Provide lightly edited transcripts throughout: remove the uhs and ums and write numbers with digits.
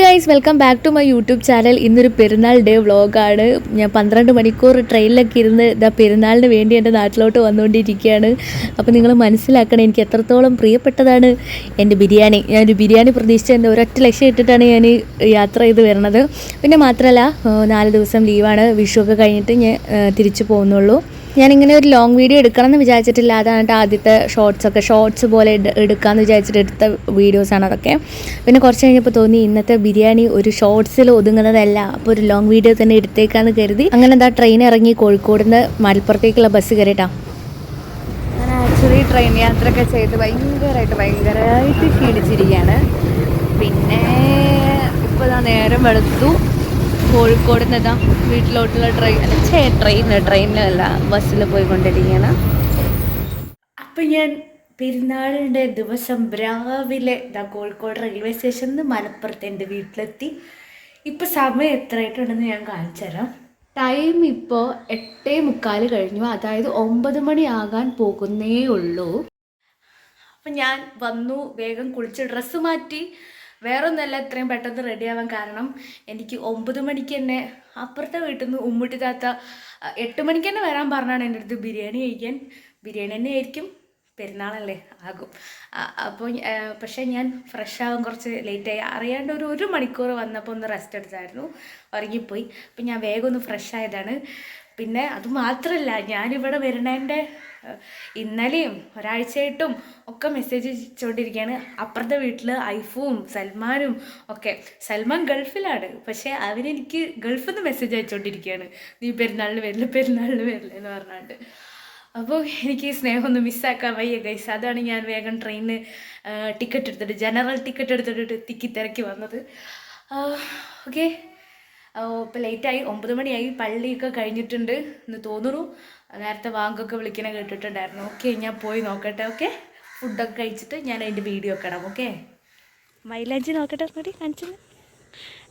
Guys, welcome back to my YouTube channel. ഇന്നൊരു Perunnal day വ്ളോഗാണ്. ഞാൻ 12 മണിക്കൂർ ട്രെയിനിലൊക്കെ ഇരുന്ന് പെരുന്നാളിന് വേണ്ടി എൻ്റെ നാട്ടിലോട്ട് വന്നുകൊണ്ടിരിക്കുകയാണ്. അപ്പോൾ നിങ്ങൾ മനസ്സിലാക്കണം എനിക്ക് എത്രത്തോളം പ്രിയപ്പെട്ടതാണ് എൻ്റെ ബിരിയാണി. ഞാനൊരു ബിരിയാണി പ്രതീക്ഷിച്ച് എൻ്റെ ഒരൊറ്റ ലക്ഷ്യം ഇട്ടിട്ടാണ് ഞാൻ യാത്ര ചെയ്ത് വരുന്നത്. പിന്നെ മാത്രമല്ല 4 ദിവസം ലീവാണ്. വിഷുവൊക്കെ കഴിഞ്ഞിട്ട് ഞാൻ തിരിച്ചു പോകുന്നുള്ളൂ. ഞാനിങ്ങനെ ഒരു ലോങ് വീഡിയോ എടുക്കണം എന്ന് വിചാരിച്ചിട്ടില്ല. അതാണ് ആദ്യത്തെ ഷോർട്സ് പോലെ എടുക്കാമെന്ന് വിചാരിച്ചിട്ട് എടുത്ത വീഡിയോസാണ് അതൊക്കെ. പിന്നെ കുറച്ച് കഴിഞ്ഞപ്പോൾ തോന്നി ഇന്നത്തെ ബിരിയാണി ഒരു ഷോർട്സിൽ ഒതുങ്ങുന്നതല്ല, അപ്പോൾ ഒരു ലോങ് വീഡിയോ തന്നെ എടുത്തേക്കാന്ന് കരുതി അങ്ങനെ എന്താ ട്രെയിൻ ഇറങ്ങി കോഴിക്കോട് നിന്ന് മലപ്പുറത്തേക്കുള്ള ബസ് കയറിയിട്ടാ. ഞാൻ ആക്ച്വലി ട്രെയിൻ യാത്രയൊക്കെ ചെയ്ത് ഭയങ്കരമായിട്ട് ക്ഷീണിച്ചിരിക്കുകയാണ്. പിന്നെ ഇപ്പോൾ നേരം വെളുത്തു. കോഴിക്കോട് നിന്ന് വീട്ടിലോട്ടുള്ള ട്രെയിനിലല്ല ബസ്സിൽ പോയിക്കൊണ്ടിരിക്കുകയാണ്. അപ്പം ഞാൻ പെരുന്നാളിൻ്റെ ദിവസം രാവിലെ കോഴിക്കോട് റെയിൽവേ സ്റ്റേഷനിൽ നിന്ന് മലപ്പുറത്ത് എൻ്റെ വീട്ടിലെത്തി. ഇപ്പോൾ സമയം എത്രയായിട്ടുണ്ടെന്ന് ഞാൻ കാണിച്ചു തരാം. ടൈം ഇപ്പോൾ 8:45 കഴിഞ്ഞു, അതായത് 9 മണി ആകാൻ പോകുന്നേ ഉള്ളൂ. അപ്പം ഞാൻ വന്നു, വേഗം കുളിച്ച് ഡ്രസ്സ് മാറ്റി. വേറൊന്നല്ല ഇത്രയും പെട്ടെന്ന് റെഡി ആവാൻ കാരണം എനിക്ക് 9 മണിക്ക് തന്നെ അപ്പുറത്തെ വീട്ടിൽ നിന്ന് ഉമ്മുട്ടി താത്ത 8 മണിക്ക് തന്നെ വരാൻ പറഞ്ഞാണ് എൻ്റെ അടുത്ത് ബിരിയാണി കഴിക്കാൻ. ബിരിയാണി തന്നെ ആയിരിക്കും, പെരുന്നാളല്ലേ ആകും. അപ്പോൾ പക്ഷേ ഞാൻ ഫ്രഷ് ആവാൻ കുറച്ച് ലേറ്റായി. അറിയാണ്ട് ഒരു മണിക്കൂർ വന്നപ്പോൾ ഒന്ന് റെസ്റ്റ് എടുത്തായിരുന്നു, ഉറങ്ങിപ്പോയി. അപ്പം ഞാൻ വേഗം ഒന്ന് ഫ്രഷ് ആയതാണ്. പിന്നെ അതുമാത്രമല്ല, ഞാനിവിടെ വരുന്നതിൻ്റെ ഇന്നലെയും ഒരാഴ്ചയായിട്ടും ഒക്കെ മെസ്സേജ് അയച്ചുകൊണ്ടിരിക്കുകയാണ്. അപ്പുറത്തെ വീട്ടിൽ ഐഫും സൽമാനും ഒക്കെ. സൽമാൻ ഗൾഫിലാണ്, പക്ഷേ അവരെനിക്ക് ഗൾഫിൽ നിന്ന് മെസ്സേജ് അയച്ചുകൊണ്ടിരിക്കുകയാണ്, നീ പെരുന്നാളിന് വരില്ല എന്ന് പറഞ്ഞാണ്ട്. അപ്പോൾ എനിക്ക് സ്നേഹമൊന്നും മിസ്സാക്കാൻ വയ്യ ഗൈസ്. അതാണ് ഞാൻ വേഗം ട്രെയിനിന് ടിക്കറ്റ് എടുത്തിട്ട് ജനറൽ ടിക്കറ്റ് എടുത്തിട്ട് തിരക്കി വന്നത്. ഓക്കെ, ഇപ്പോൾ ലേറ്റായി, 9 മണിയായി. പള്ളിയൊക്കെ കഴിഞ്ഞിട്ടുണ്ട് എന്ന് തോന്നുന്നു. നേരത്തെ വാങ്കൊക്കെ വിളിക്കണ കേട്ടിട്ടുണ്ടായിരുന്നു. ഓക്കെ, ഞാൻ പോയി നോക്കട്ടെ. ഓക്കെ, ഫുഡൊക്കെ കഴിച്ചിട്ട് ഞാൻ അതിൻ്റെ വീഡിയോ ഒക്കെ ഇടാം. ഓക്കെ, മൈലാഞ്ചി നോക്കട്ടെ, മതി കാണിച്ചത്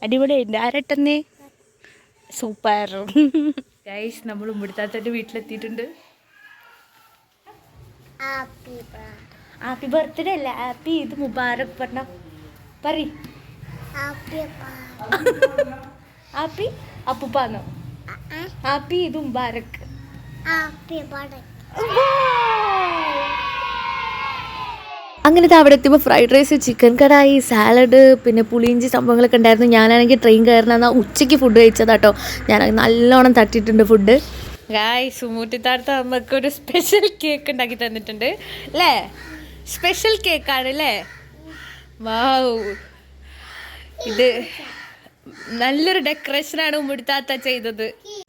അടിപൊളിയായിട്ടുണ്ട്. ആരട്ടെന്നേ സൂപ്പർ ഗൈസ്. നമ്മൾ ഉമ്മിടിത്താത്തൻ്റെ വീട്ടിലെത്തിയിട്ടുണ്ട്. ഹാപ്പി ബർത്ത്ഡേ അല്ല, ഹാപ്പി ഇത് മുബാരക് പറഞ്ഞ പറ. ഹാപ്പി അപ്പുപ്പാന്നോ? ഹാപ്പി ഇത് മുബാരക്. അങ്ങനത്തെ അവിടെ എത്തിയപ്പോൾ fried rice, chicken kadai, salad, പിന്നെ പുളിയിഞ്ചി സംഭവങ്ങളൊക്കെ ഉണ്ടായിരുന്നു. ഞാനാണെങ്കിൽ ട്രെയിൻ കയറണമെന്നാൽ ഉച്ചയ്ക്ക് ഫുഡ് കഴിച്ചതാട്ടോ. ഞാൻ നല്ലോണം തട്ടിയിട്ടുണ്ട് ഫുഡ്. ഗായ്സ്, സുമൂട്ടിത്താടുത്ത അമ്മക്കൊരു സ്പെഷ്യൽ കേക്ക് ഉണ്ടാക്കി തന്നിട്ടുണ്ട് അല്ലേ? സ്പെഷ്യൽ കേക്കാണ് അല്ലേ? വാവ്, ഇത് നല്ലൊരു ഡെക്കറേഷനാണ് ഉമ്മിടിത്താത്ത ചെയ്തത്.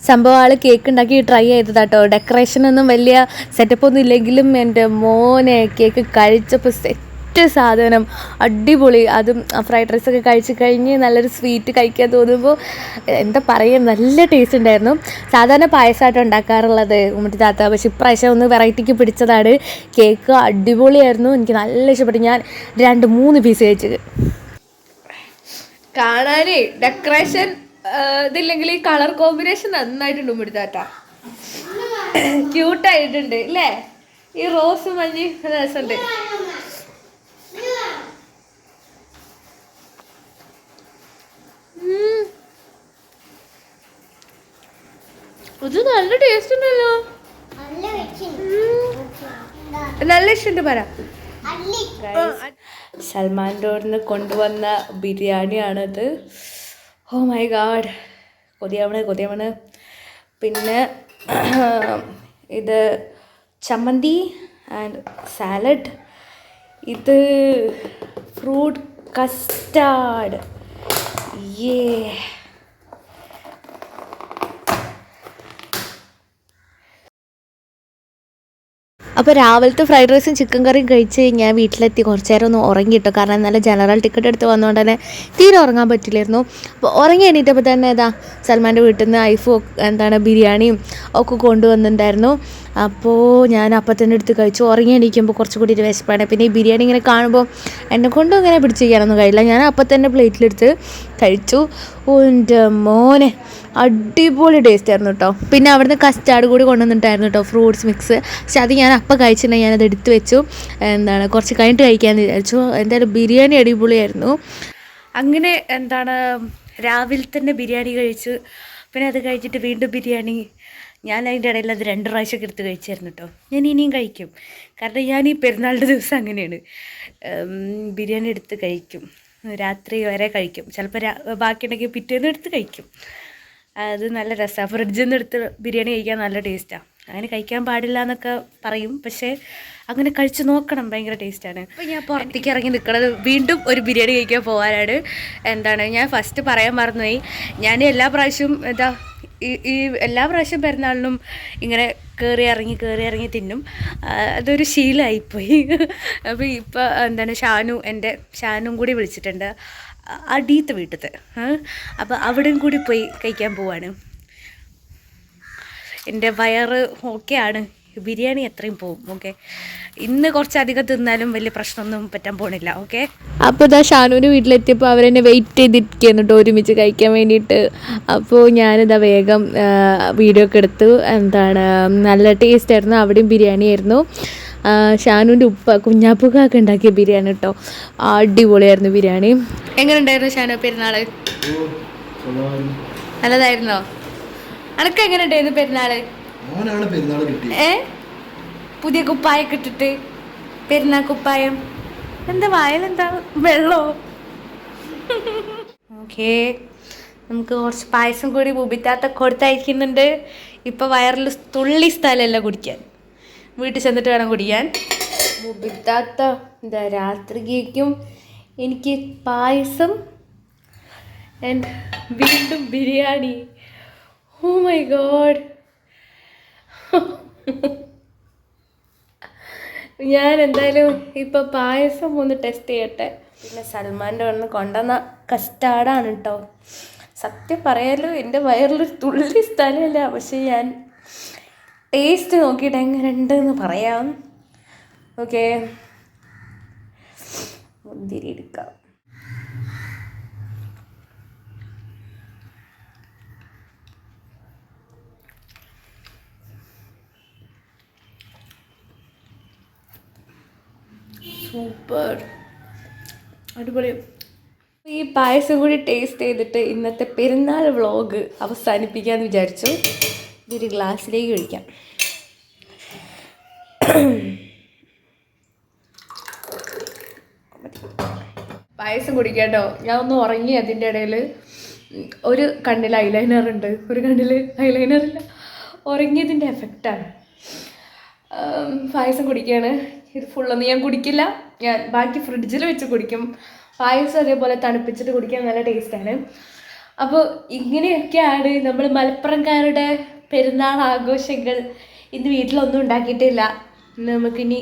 സംഭവം ആൾ കേക്ക് ഉണ്ടാക്കി ട്രൈ ചെയ്തതാട്ടോ. ഡെക്കറേഷനൊന്നും വലിയ സെറ്റപ്പൊന്നും ഇല്ലെങ്കിലും എൻ്റെ മോനെ കേക്ക് കഴിച്ചപ്പോൾ സെറ്റ് സാധനം, അടിപൊളി. അതും ഫ്രൈഡ് റൈസൊക്കെ കഴിച്ച് കഴിഞ്ഞ് നല്ലൊരു സ്വീറ്റ് കഴിക്കാൻ തോന്നുമ്പോൾ എന്താ പറയുക, നല്ല ടേസ്റ്റ് ഉണ്ടായിരുന്നു. സാധാരണ പായസമായിട്ട് ഉണ്ടാക്കാറുള്ളത് ഉമ്മിടിത്താത്ത, പക്ഷെ ഇപ്രാവശ്യം ഒന്ന് വെറൈറ്റിക്ക് പിടിച്ചതാണ്. കേക്ക് അടിപൊളിയായിരുന്നു, എനിക്ക് നല്ല ഇഷ്ടപ്പെട്ടു. ഞാൻ 2-3 പീസ് കഴിച്ചത്. കാണാനേ ഡെക്കറേഷൻ ഇതില്ലെങ്കിൽ ഈ കളർ കോമ്പിനേഷൻ നന്നായിട്ടുണ്ട് ഉമ്മിടിത്താത്ത. ക്യൂട്ടായിട്ടുണ്ട് അല്ലേ? ഈ റോസ് മഞ്ഞ് രസമുണ്ട്. ഇത് നല്ല ടേസ്റ്റ് ഉണ്ടല്ലോ, നല്ല ഇഷ്ടമുണ്ട്. പറ, സൽമാൻ റോഡിന് കൊണ്ടുവന്ന ബിരിയാണിയാണിത്. Oh my God, കൊതിയാവണ്. പിന്നെ ഇത് ചമ്മന്തി ആൻഡ് സാലഡ്. ഇത് ഫ്രൂട്ട് കസ്റ്റാർഡ്. അപ്പോൾ രാവിലത്തെ ഫ്രൈഡ് റൈസും ചിക്കൻ കറിയും കഴിച്ച് ഞാൻ വീട്ടിലെത്തി കുറച്ച് നേരം ഒന്ന് ഉറങ്ങിയിട്ടോ. കാരണം ഇന്നലെ ജനറൽ ടിക്കറ്റ് എടുത്ത് വന്നുകൊണ്ട് തന്നെ തീരെ ഉറങ്ങാൻ പറ്റില്ലായിരുന്നു. അപ്പോൾ ഉറങ്ങി എണീറ്റപ്പോൾ തന്നെ സൽമാൻ്റെ വീട്ടിൽ നിന്ന് ഐഫും ബിരിയാണിയും ഒക്കെ കൊണ്ടുവന്നിട്ടുണ്ടായിരുന്നു. അപ്പോൾ ഞാൻ അപ്പത്തന്നെ എടുത്ത് കഴിച്ചു. ഉറങ്ങി എണീക്കുമ്പോൾ കുറച്ചുകൂടി ഒരു വിശപ്പാണ്. പിന്നെ ഈ ബിരിയാണി ഇങ്ങനെ കാണുമ്പോൾ എന്നെക്കൊണ്ടും ഇങ്ങനെ പിടിച്ചിരിക്കാനൊന്നും കഴിയില്ല. ഞാൻ അപ്പം തന്നെ പ്ലേറ്റിലെടുത്ത് കഴിച്ചു. എൻ്റെ മോനെ അടിപൊളി ടേസ്റ്റ് ആയിരുന്നു കേട്ടോ. പിന്നെ അവിടുന്ന് കസ്റ്റാർഡ് കൂടി കൊണ്ടുവന്നിട്ടായിരുന്നു കേട്ടോ, ഫ്രൂട്ട്സ് മിക്സ്. പക്ഷെ അത് ഞാൻ അപ്പം കഴിച്ചിട്ടുണ്ടെങ്കിൽ ഞാനത് എടുത്ത് വെച്ചു. കുറച്ച് കഴിഞ്ഞിട്ട് കഴിക്കാമെന്ന് വിചാരിച്ചു. എന്തായാലും ബിരിയാണി അടിപൊളിയായിരുന്നു. അങ്ങനെ എന്താണ് രാവിലെ തന്നെ ബിരിയാണി കഴിച്ച്, പിന്നെ അത് കഴിച്ചിട്ട് വീണ്ടും ബിരിയാണി. ഞാൻ അതിൻ്റെ ഇടയിൽ അത് 2 പ്രാവശ്യമൊക്കെ എടുത്ത് കഴിച്ചായിരുന്നു കേട്ടോ. ഞാൻ ഇനിയും കഴിക്കും, കാരണം ഞാൻ ഈ പെരുന്നാളിൻ്റെ ദിവസം അങ്ങനെയാണ്, ബിരിയാണി എടുത്ത് കഴിക്കും, രാത്രി വരെ കഴിക്കും. ചിലപ്പോൾ ബാക്കിയുണ്ടെങ്കിൽ പിറ്റേന്ന് എടുത്ത് കഴിക്കും. അത് നല്ല രസമാണ്. ഫ്രിഡ്ജിൽ നിന്ന് എടുത്ത് ബിരിയാണി കഴിക്കാൻ നല്ല ടേസ്റ്റാണ്. അങ്ങനെ കഴിക്കാൻ പാടില്ല എന്നൊക്കെ പറയും, പക്ഷേ അങ്ങനെ കഴിച്ച് നോക്കണം, ഭയങ്കര ടേസ്റ്റാണ്. അപ്പോൾ ഞാൻ പുറത്തേക്ക് ഇറങ്ങി നിൽക്കുന്നത് വീണ്ടും ഒരു ബിരിയാണി കഴിക്കാൻ പോകാനാണ്. എന്താണ് ഞാൻ ഫസ്റ്റ് പറയാൻ മറന്നുപോയി, ഞാൻ എല്ലാ പ്രാവശ്യവും ഈ എല്ലാ പ്രാവശ്യം പെരുന്നാളിനും ഇങ്ങനെ കയറി ഇറങ്ങി തിന്നും. അതൊരു ശീലമായിപ്പോയി. അപ്പോൾ ഇപ്പോൾ എന്താണ് ഷാനും കൂടി വിളിച്ചിട്ടുണ്ട്, അടീത്ത് വീട്ടിലത്തെ. അപ്പോൾ അവിടെയും കൂടി പോയി കഴിക്കാൻ പോവാണ്. എൻ്റെ വയറ് ഓക്കെയാണ്, ബിരിയാണി എത്രയും പോവും. ഓക്കെ, ഇന്ന് കുറച്ചധികം തിന്നാലും വലിയ പ്രശ്നമൊന്നും പറ്റാൻ പോണില്ല. ഓക്കെ, അപ്പോൾ ഇതാ ഷാനുവിൻ്റെ വീട്ടിലെത്തിയപ്പോൾ അവരെന്നെ വെയിറ്റ് ചെയ്തിരിക്കുന്നു കേട്ടോ, ഒരുമിച്ച് കഴിക്കാൻ വേണ്ടിയിട്ട്. അപ്പോൾ ഞാനിതാ വേഗം വീഡിയോ ഒക്കെ എടുത്തു. എന്താണ് നല്ല ടേസ്റ്റ് ആയിരുന്നു, അവിടെയും ബിരിയാണി ആയിരുന്നു. ഷാനുവിൻ്റെ കുഞ്ഞാപ്പുക്കൊക്കെ ഉണ്ടാക്കിയ ബിരിയാണി കേട്ടോ, അടിപൊളിയായിരുന്നു ബിരിയാണി. എങ്ങനെ ഉണ്ടായിരുന്നു ഷാനു പെരുന്നാൾ? നല്ലതായിരുന്നോ? അനക്ക് എങ്ങനെ ഉണ്ടായിരുന്നു പെരുന്നാൾ? പുതിയ കുപ്പായൊക്കെ ഇട്ടിട്ട്, പെരുന്നാൾ കുപ്പായം. എന്താ വായലെന്താ വെള്ളോ? ഓക്കെ, നമുക്ക് കുറച്ച് പായസം കൂടി ബുബിത്താത്ത കൊടുത്തയക്കുന്നുണ്ട്. ഇപ്പം വയറിൽ തുള്ളി സ്ഥലമല്ല കുടിക്കാൻ, വീട്ടിൽ ചെന്നിട്ട് വേണം കുടിക്കാൻ. ബുബിത്താത്ത എന്താ രാത്രിക്കും എനിക്ക് പായസം ആൻഡ് വീണ്ടും ബിരിയാണി. ഓ മൈ ഗോഡ്, ഞാൻ എന്തായാലും ഇപ്പം പായസം ഒന്ന് ടെസ്റ്റ് ചെയ്യട്ടെ. പിന്നെ സൽമാൻ്റെ ഒന്ന് കൊണ്ടുവന്ന കസ്റ്റാർഡാണ് കേട്ടോ. സത്യം പറയാലോ, എൻ്റെ വയറിലൊരു തുള്ളി സ്ഥലമില്ല, പക്ഷെ ഞാൻ ടേസ്റ്റ് നോക്കിയിട്ട് എങ്ങനെ ഉണ്ടെന്ന് പറയാം. ഓക്കെ, മുന്തിരി എടുക്കാം. സൂപ്പർ, അടിപൊളി. ഈ പായസം കൂടി ടേസ്റ്റ് ചെയ്തിട്ട് ഇന്നത്തെ പെരുന്നാൾ വ്ളോഗ് അവസാനിപ്പിക്കാമെന്ന് വിചാരിച്ചു. ഇതൊരു ഗ്ലാസ്സിലേക്ക് ഒഴിക്കാം. പായസം കുടിക്കാം കേട്ടോ. ഞാൻ ഒന്ന് ഉറങ്ങി, അതിൻ്റെ ഇടയിൽ ഒരു കണ്ണിൽ ഐലൈനർ ഉണ്ട്, ഒരു കണ്ണിൽ ഐലൈനറില്ല. ഉറങ്ങിയതിൻ്റെ എഫക്റ്റാണ്. പായസം കുടിക്കുകയാണ്. ഇത് ഫുള്ളൊന്നും ഞാൻ കുടിക്കില്ല, ഞാൻ ബാക്കി ഫ്രിഡ്ജിൽ വെച്ച് കുടിക്കും. പായസം അതേപോലെ തണുപ്പിച്ചിട്ട് കുടിക്കാൻ നല്ല ടേസ്റ്റാണ്. അപ്പോൾ ഇങ്ങനെയൊക്കെയാണ് നമ്മൾ മലപ്പുറംകാരുടെ പെരുന്നാൾ ആഘോഷങ്ങൾ. ഇന്ന് വീട്ടിലൊന്നും ഉണ്ടാക്കിയിട്ടില്ല. നമുക്കിനി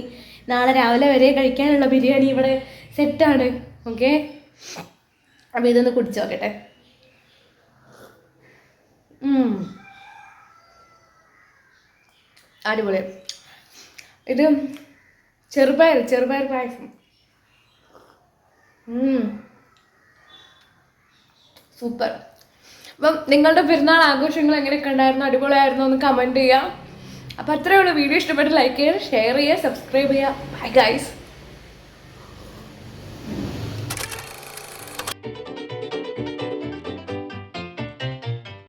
നാളെ രാവിലെ വരെ കഴിക്കാനുള്ള ബിരിയാണി ഇവിടെ സെറ്റാണ്. ഓക്കെ, അപ്പോൾ ഇതൊന്ന് കുടിച്ച് നോക്കട്ടെ. അടിപൊളി. ഇത് ചെറുപയർ പായസം. സൂപ്പർ. അപ്പം നിങ്ങളുടെ പെരുന്നാൾ ആഘോഷങ്ങൾ എങ്ങനെയൊക്കെ ഉണ്ടായിരുന്നു, അടിപൊളിയായിരുന്നു എന്ന് കമൻറ്റ് ചെയ്യുക. അപ്പോൾ അത്രയേ ഉള്ളൂ. വീഡിയോ ഇഷ്ടപ്പെട്ട് ലൈക്ക് ചെയ്യുക, ഷെയർ ചെയ്യുക, സബ്സ്ക്രൈബ് ചെയ്യുക. Bye guys.